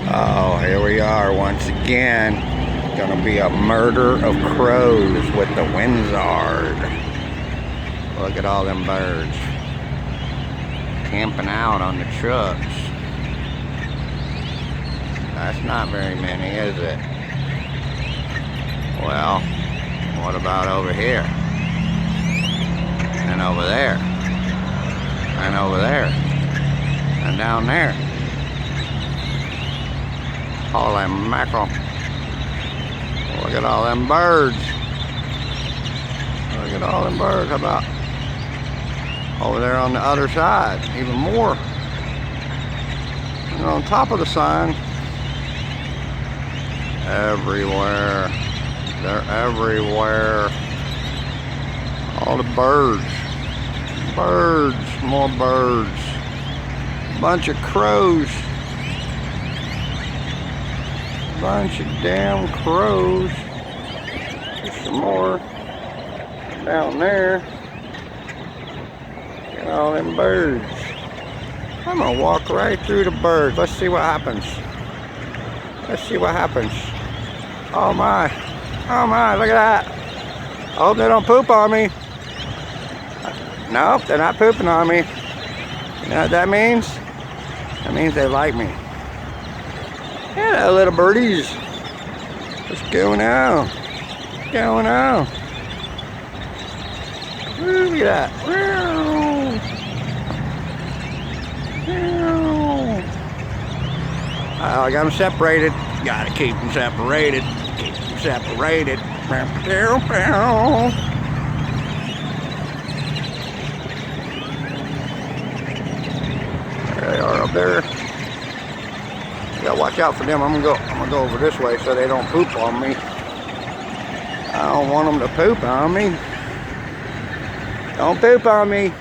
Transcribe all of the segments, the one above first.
Oh, here we are once again. Gonna be a murder of crows with the Windsard. Look at all them birds camping out on the trucks. That's not very many, is it? Well, what about over here? And over there? And over there? And down there? Holy mackerel. Look at all them birds. Look at all them birds. How about over there on the other side? Even more. And on top of the sign. Everywhere. They're everywhere. All the birds. Birds. More birds. Bunch of crows. Bunch of damn crows. There's some more down there. Get all them birds. I'm gonna walk right through the birds. Let's see what happens. Let's see what happens. Oh my. Oh my, look at that. I hope they don't poop on me. Nope, they're not pooping on me. You know what that means? That means they like me. Yeah, little birdies. What's going on? What's going on? Ooh, look at that. Oh, I got them separated. Gotta keep them separated. Keep them separated. There they are up there. You gotta watch out for them. I'm gonna go over this way so they don't poop on me. I don't want them to poop on me. Don't poop on me.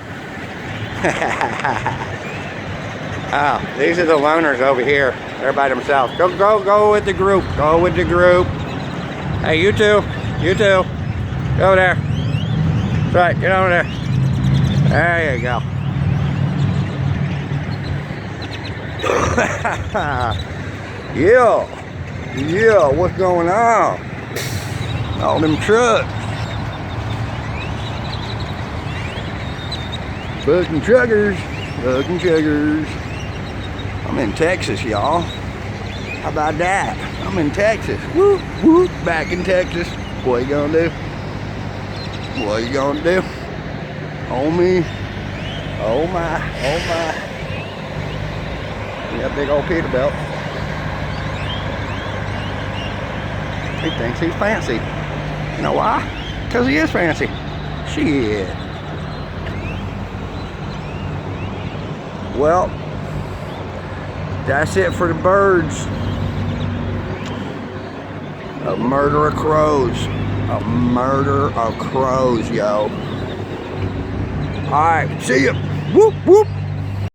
Oh, these are the loners over here. They're by themselves. Go with the group. Go with the group. Hey, you two. You two. Go over there. That's right. Get over there. There you go. Yeah, what's going on? All them trucks. Bucking chuggers. Bucking chuggers. I'm in Texas, y'all. How about that? I'm in Texas. Whoop, whoop, back in Texas. What you gonna do? What you gonna do? Oh me. Oh my, oh my. Yeah, big old Peterbilt. He thinks he's fancy. You know why? Because he is fancy. Shit. Well, that's it for the birds. A murder of crows. A murder of crows, yo. Alright, see ya. Whoop, whoop.